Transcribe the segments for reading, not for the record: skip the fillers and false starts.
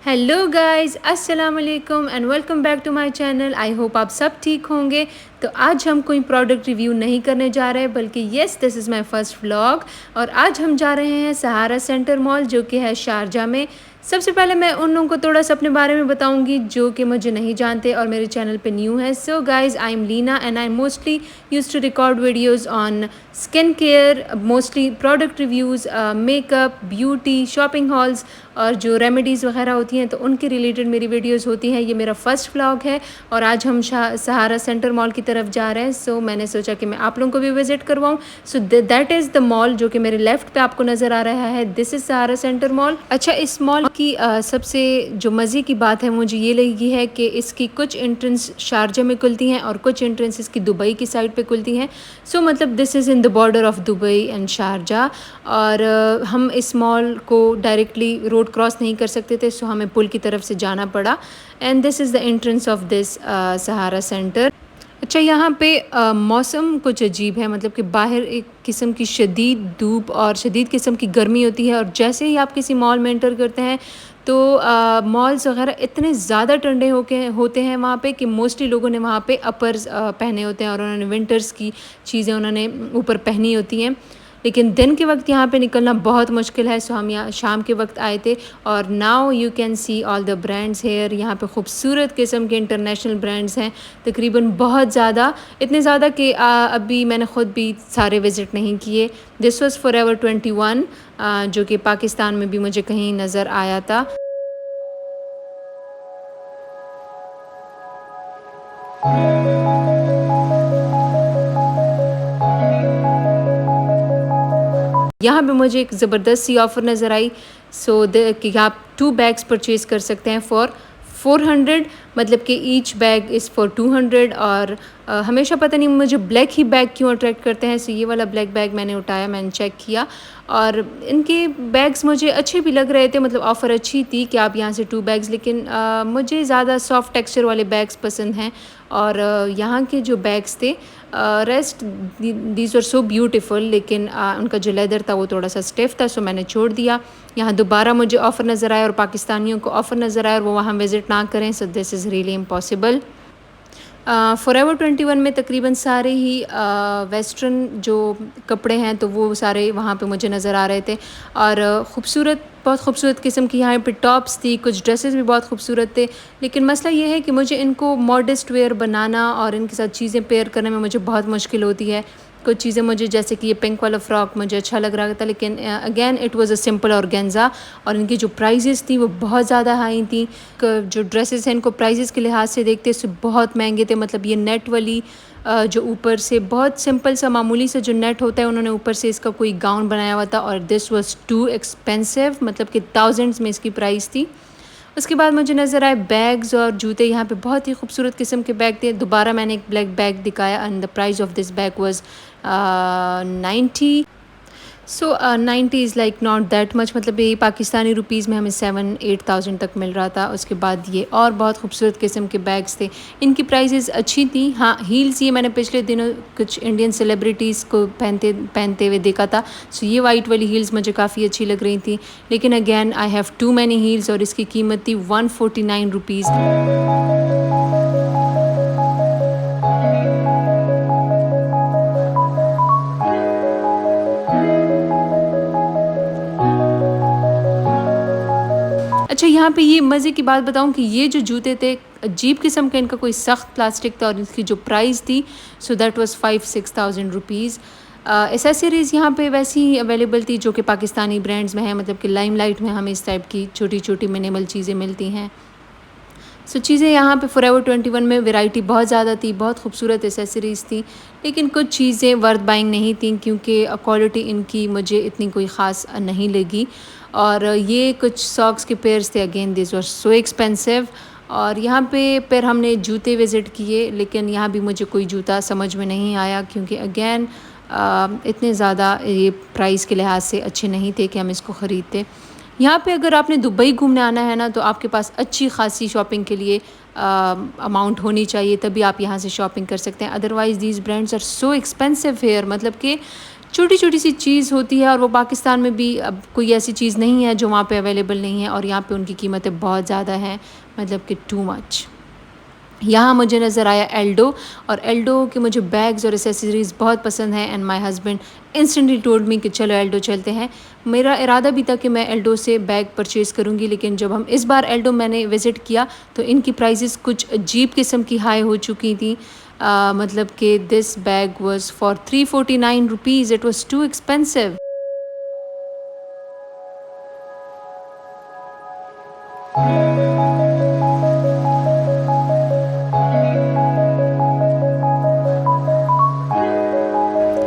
Hello guys, अस्सलाम वालेकुम and welcome back to my channel. I hope आप सब ठीक होंगे। तो आज हम कोई प्रोडक्ट रिव्यू नहीं करने जा रहे हैं, बल्कि yes, this is my first vlog. और आज हम जा रहे हैं सहारा सेंटर मॉल, जो कि है शारजा में। सबसे पहले मैं उन लोगों को थोड़ा सा अपने बारे में बताऊंगी जो कि मुझे नहीं जानते और मेरे चैनल पे न्यू है। So guys, I am Leena and I mostly use to record videos on skin care, mostly product reviews, makeup, beauty, shopping hauls और जो रेमेडीज़ वगैरह होती हैं तो उनके रिलेटेड मेरी वीडियोस होती हैं। ये मेरा फर्स्ट व्लॉग है और आज हम सहारा सेंटर मॉल की तरफ जा रहे हैं। सो मैंने सोचा कि मैं आप लोगों को भी विज़िट करवाऊँ। So that is the mall जो कि मेरे लेफ़्ट पे आपको नज़र आ रहा है। This is Sahara centre mall. अच्छा, इस मॉल की सबसे जो मज़े की बात है मुझे ये लगी है कि इसकी कुछ एंट्रेंस शारजा में खुलती हैं और कुछ एंट्रेंस इसकी दुबई की साइड पे खुलती हैं। सो मतलब this is in the border of Dubai and Sharjah. और हम इस मॉल को डायरेक्टली रोड क्रॉस नहीं कर सकते थे, सो हमें पुल की तरफ से जाना पड़ा। And this is the entrance of this Sahara centre. अच्छा, यहाँ पे मौसम कुछ अजीब है, मतलब कि बाहर एक किस्म की शदीद धूप और शदीद किस्म की गर्मी होती है, और जैसे ही आप किसी मॉल में एंटर करते हैं तो मॉल्स वगैरह इतने ज़्यादा ठंडे होते हैं वहाँ पे कि मोस्टली लोगों ने वहाँ पे अपर्स पहने होते हैं और उन्होंने विंटर्स की चीज़ें उन्होंने ऊपर पहनी होती हैं। लेकिन दिन के वक्त यहाँ पे निकलना बहुत मुश्किल है, सो हम यहाँ शाम के वक्त आए थे। और now you can see all the brands here. यहाँ पे खूबसूरत किस्म के इंटरनेशनल ब्रांड्स हैं, तकरीबन बहुत ज़्यादा, इतने ज़्यादा कि अभी मैंने ख़ुद भी सारे विज़िट नहीं किए। दिस वाज़ फॉरएवर 21, जो कि पाकिस्तान में भी मुझे कहीं नज़र आया था। यहाँ पे मुझे एक ज़बरदस्त सी ऑफ़र नज़र आई। सो कि आप 2 बैग्स परचेज़ कर सकते हैं फॉर 400, मतलब कि ईच बैग इज़ फॉर 200। और हमेशा पता नहीं मुझे ब्लैक ही बैग क्यों अट्रैक्ट करते हैं। सो ये वाला ब्लैक बैग मैंने उठाया, मैंने चेक किया और इनके बैग्स मुझे अच्छे भी लग रहे थे, मतलब ऑफ़र अच्छी थी कि आप यहाँ से 2 बैग्स। लेकिन मुझे ज़्यादा सॉफ्ट टेक्सचर वाले बैग्स पसंद हैं। और यहाँ के जो बैग्स थे, rest these are so beautiful, लेकिन उनका जो लेदर था वो थोड़ा सा स्टिफ था, सो मैंने छोड़ दिया। यहाँ दोबारा मुझे ऑफ़र नज़र आया और पाकिस्तानियों को ऑफ़र नज़र आया और वो वहाँ विज़िट ना करें। So this is really impossible. Forever 21 में तकरीबन सारे ही वेस्टर्न जो कपड़े हैं तो वो सारे वहाँ पे मुझे नज़र आ रहे थे। और बहुत खूबसूरत किस्म की यहाँ पे टॉप्स थी, कुछ ड्रेसेस भी बहुत खूबसूरत थे। लेकिन मसला ये है कि मुझे इनको मॉडेस्ट वेयर बनाना और इनके साथ चीज़ें पेयर करने में मुझे बहुत मुश्किल होती है। कुछ चीज़ें मुझे, जैसे कि ये पिंक वाला फ़्रॉक मुझे अच्छा लग रहा था, लेकिन again it was a simple organza और इनकी जो प्राइजेस थी वो बहुत ज़्यादा हाई थी। जो ड्रेसेस हैं इनको प्राइजेस के लिहाज से देखते इससे बहुत महंगे थे। मतलब ये नेट वाली जो ऊपर से बहुत सिंपल सा मामूली सा जो नेट होता है, उन्होंने ऊपर से इसका कोई गाउन बनाया हुआ था और दिस वाज टू एक्सपेंसिव, मतलब कि थाउजेंड्स में इसकी प्राइस थी। उसके बाद मुझे नज़र आए बैग्स और जूते। यहाँ पे बहुत ही खूबसूरत किस्म के बैग थे। दोबारा मैंने एक ब्लैक बैग दिखाया and the price of this bag was 90। So 90 is like not that much, मतलब ये पाकिस्तानी रुपीज़ में हमें 7-8 थाउजेंड तक मिल रहा था। उसके बाद ये और बहुत खूबसूरत किस्म के बैग्स थे, इनकी प्राइसेस अच्छी थी। हाँ, हील्स ये मैंने पिछले दिनों कुछ इंडियन सेलिब्रिटीज़ को पहनते हुए देखा था। सो ये वाइट वाली हील्स मुझे काफ़ी अच्छी लग रही थी। लेकिन again I have too many heels और इसकी कीमत थी 149 रुपीज़। अच्छा, यहाँ पे ये मज़े की बात बताऊँ कि ये जो जूते थे अजीब किस्म का, इनका कोई सख्त प्लास्टिक था और इसकी जो प्राइस थी so that was 5-6 thousand rupees. Accessories यहाँ पे वैसी ही अवेलेबल थी जो कि पाकिस्तानी ब्रांड्स में है, मतलब कि लाइमलाइट में हमें इस टाइप की छोटी छोटी मिनिमल चीज़ें मिलती हैं। सो चीज़ें यहाँ पे फॉरएवर 21 में वैरायटी बहुत ज़्यादा थी, बहुत खूबसूरत एसेसरीज़ थी। लेकिन कुछ चीज़ें वर्थ बाइंग नहीं थी क्योंकि क्वालिटी इनकी मुझे इतनी कोई ख़ास नहीं लगी। और ये कुछ सॉक्स के पेयर्स थे, again this were so expensive. और यहाँ पे फिर हमने जूते विज़िट किए, लेकिन यहाँ भी मुझे कोई जूता समझ में नहीं आया क्योंकि अगेन इतने ज़्यादा ये प्राइस के लिहाज से अच्छे नहीं थे कि हम इसको ख़रीदते। यहाँ पे अगर आपने दुबई घूमने आना है ना, तो आपके पास अच्छी खासी शॉपिंग के लिए अमाउंट होनी चाहिए, तभी आप यहाँ से शॉपिंग कर सकते हैं। Otherwise these brands are so expensive here, मतलब कि छोटी छोटी सी चीज़ होती है और वो पाकिस्तान में भी अब कोई ऐसी चीज़ नहीं है जो वहाँ पे अवेलेबल नहीं है, और यहाँ पे उनकी कीमतें बहुत ज़्यादा हैं, मतलब कि टू मच। यहाँ मुझे नज़र आया एल्डो, और एल्डो के मुझे बैग्स और एसेसरीज़ बहुत पसंद हैं, and my husband instantly told me कि चलो एल्डो चलते हैं। मेरा इरादा भी था कि मैं एल्डो से बैग परचेज़ करूँगी, लेकिन जब हम इस बार एल्डो मैंने विज़िट किया तो इनकी प्राइसेस कुछ अजीब किस्म की हाई हो चुकी थी। मतलब कि this bag was for 349 rupees, it was too expensive.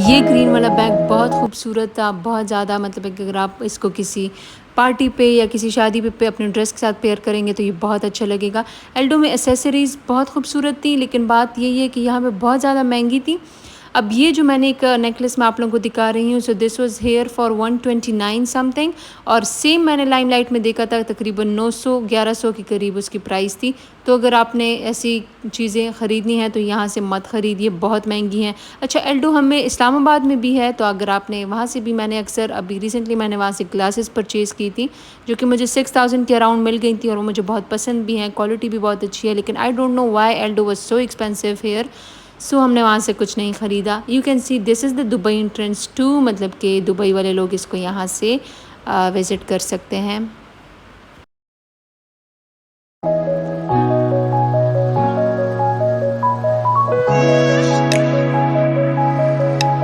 ये ग्रीन वाला बैग बहुत खूबसूरत था, बहुत ज़्यादा, मतलब कि अगर आप इसको किसी पार्टी पे या किसी शादी पे अपने ड्रेस के साथ पेयर करेंगे तो ये बहुत अच्छा लगेगा। एल्डो में एसेसरीज़ बहुत खूबसूरत थी, लेकिन बात यही है कि यहाँ पे बहुत ज़्यादा महंगी थी। अब ये जो मैंने एक नेकलेस मैं आप लोगों को दिखा रही हूँ, so this was here for 129 something, और सेम मैंने लाइमलाइट में देखा था तकरीबन 900-1100 के करीब उसकी प्राइस थी। तो अगर आपने ऐसी चीज़ें ख़रीदनी हैं तो यहाँ से मत ख़रीदिए, बहुत महंगी हैं। अच्छा, एल्डो हमें इस्लामाबाद में भी है, तो अगर आपने वहाँ से भी, मैंने अक्सर अभी रिसेंटली मैंने वहाँ से ग्लासेस परचेज़ की थी जो कि मुझे 6000 के अराउंड मिल गई थी, और वो मुझे बहुत पसंद भी हैं, क्वालिटी भी बहुत अच्छी है। लेकिन I don't know why Aldo was so expensive here, सो हमने वहाँ से कुछ नहीं ख़रीदा। You can see this is the Dubai entrance to, मतलब कि दुबई वाले लोग इसको यहाँ से विज़िट कर सकते हैं।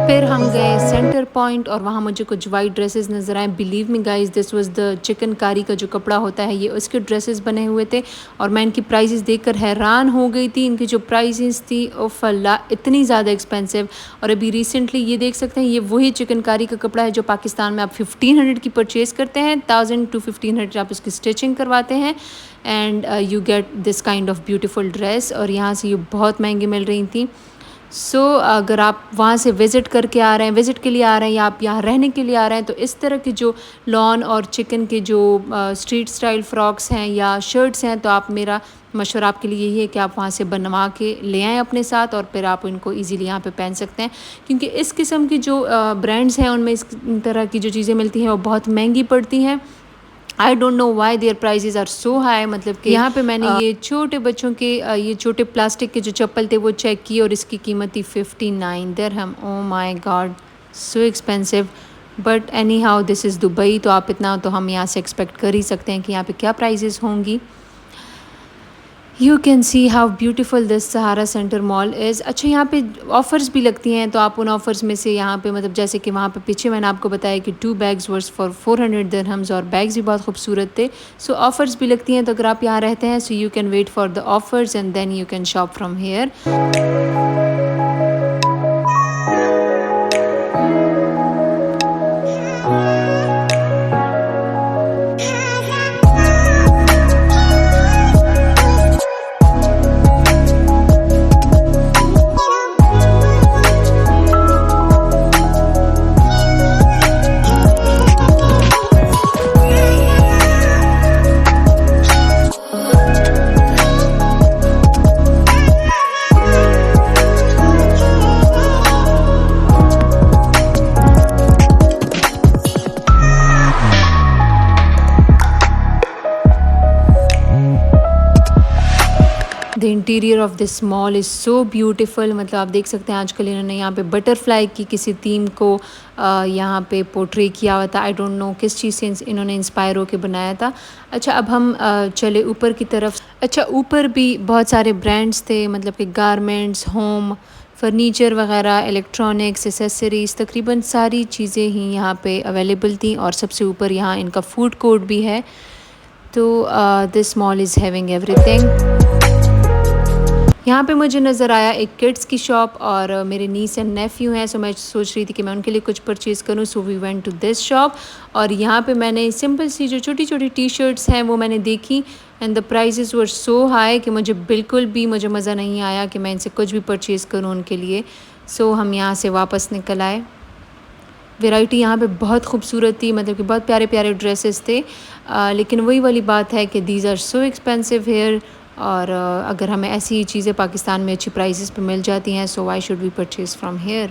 फिर हम गए सेंटर पॉइंट, और वहाँ मुझे कुछ वाइट ड्रेसेस नज़र आए। Believe me guys, this was the chikankari का जो कपड़ा होता है, ये उसके ड्रेसेस बने हुए थे, और मैं इनकी प्राइसेस देखकर हैरान हो गई थी। इनकी जो प्राइसेस थी ओफ अल्लाह, इतनी ज़्यादा एक्सपेंसिव। और अभी रिसेंटली ये देख सकते हैं, ये वही चिकनकारी का कपड़ा है जो पाकिस्तान में आप 1500 की परचेज़ करते हैं, 1000 to 1500 आप उसकी स्टिचिंग करवाते हैं, and you get this kind of beautiful dress. और यहाँ से ये बहुत महंगी मिल रही थी। सो अगर आप वहाँ से विज़िट करके आ रहे हैं, विज़िट के लिए आ रहे हैं, या आप यहाँ रहने के लिए आ रहे हैं, तो इस तरह के जो लॉन और चिकन के जो स्ट्रीट स्टाइल फ्रॉक्स हैं या शर्ट्स हैं, तो आप, मेरा मशवरा आपके लिए यही है कि आप वहाँ से बनवा के ले आएँ अपने साथ, और फिर आप इनको इजीली यहाँ पे पहन सकते हैं। क्योंकि इस किस्म की जो ब्रांड्स हैं उनमें इस तरह की जो चीज़ें मिलती हैं वो बहुत महंगी पड़ती हैं। I don't know why their prices are so high. मतलब कि यहाँ पे मैंने ये छोटे बच्चों के ये छोटे प्लास्टिक के जो चप्पल थे वो चेक किए, और इसकी कीमत थी 59 दिरहम। Oh my god, so expensive. But anyhow this is Dubai, तो आप इतना तो हम यहाँ से एक्सपेक्ट कर ही सकते हैं कि यहाँ पे क्या प्राइजेज़ होंगी। You can see how beautiful this Sahara centre mall is. अच्छा, यहाँ पे ऑफ़र्स भी लगती हैं, तो आप उन ऑफ़र्स में से यहाँ पे, मतलब जैसे कि वहाँ पे पीछे मैंने आपको बताया कि 2 बैग्स वर्स फॉर 400 दिरहम्स, और बैग्स भी बहुत खूबसूरत थे। सो ऑफ़र्स भी लगती हैं, तो अगर आप यहाँ रहते हैं, so you can wait for the offers and then you can shop from here. The interior of this mall is so beautiful. मतलब आप देख सकते हैं आजकल इन्होंने यहाँ पे बटरफ्लाई की किसी थीम को यहाँ पे पोर्ट्रे किया हुआ था। आई डोंट नो किस चीज़ से इन्होंने इंस्पायर होकर बनाया था। अच्छा, अब हम चले ऊपर की तरफ। अच्छा, ऊपर भी बहुत सारे ब्रांड्स थे, मतलब कि गारमेंट्स, होम, फर्नीचर वगैरह, इलेक्ट्रॉनिक्स, एसेसरीज़, तकरीबन सारी चीज़ें ही यहाँ पे अवेलेबल थी। और सबसे ऊपर यहाँ इनका फूड कोर्ट भी है। तो this mall is having everything. यहाँ पे मुझे नज़र आया एक किड्स की शॉप, और मेरे नीस एंड नेफ्यू हैं, सो मैं सोच रही थी कि मैं उनके लिए कुछ परचेज़ करूँ। So we went to this shop, और यहाँ पे मैंने सिंपल सी जो छोटी छोटी टी शर्ट्स हैं वो मैंने देखी, and the prices were so high कि मुझे बिल्कुल भी मज़ा नहीं आया कि मैं इनसे कुछ भी परचेज़ करूँ उनके लिए। सो हम यहाँ से वापस निकल आए। वैरायटी यहाँ पे बहुत खूबसूरत थी, मतलब कि बहुत प्यारे प्यारे ड्रेसेस थे, लेकिन वही वाली बात है कि these are so expensive here. और अगर हमें ऐसी चीज़ें पाकिस्तान में अच्छी प्राइसेस पे मिल जाती हैं, so why should we purchase from here.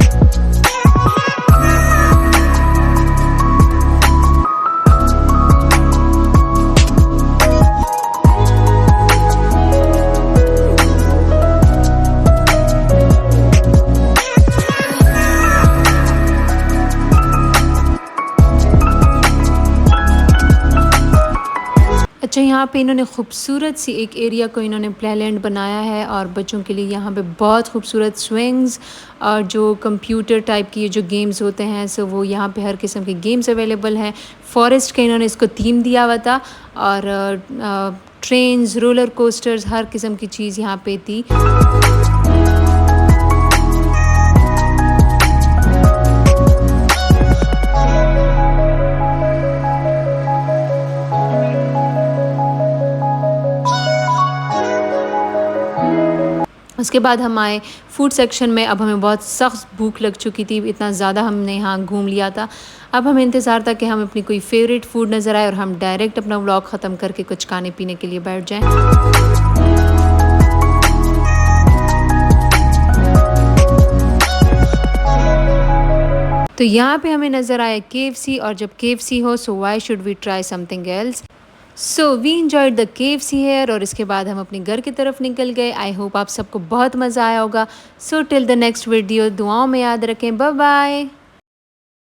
अच्छा, यहाँ पे इन्होंने खूबसूरत सी एक एरिया को इन्होंने प्लेलैंड बनाया है और बच्चों के लिए यहाँ पे बहुत खूबसूरत स्विंग्स और जो कंप्यूटर टाइप की जो गेम्स होते हैं, सो वो यहाँ पे हर किस्म के गेम्स अवेलेबल हैं। फॉरेस्ट का इन्होंने इसको थीम दिया हुआ था और ट्रेन्स, रोलर कोस्टर्स, हर किस्म की चीज़ यहाँ पे थी। उसके बाद हम आए फूड सेक्शन में। अब हमें बहुत सख्त भूख लग चुकी थी, इतना ज़्यादा हमने यहाँ घूम लिया था। अब हमें इंतज़ार था कि हमें अपनी कोई फ़ेवरेट फ़ूड नज़र आए और हम डायरेक्ट अपना व्लॉग ख़त्म करके कुछ खाने पीने के लिए बैठ जाएं। तो यहाँ पे हमें नज़र आया KFC, और जब KFC हो so why should we try something else. So we enjoyed the KFC here और इसके बाद हम अपने घर की तरफ निकल गए। आई होप आप सबको बहुत मज़ा आया होगा। So till the next video, दुआओं में याद रखें। Bye bye.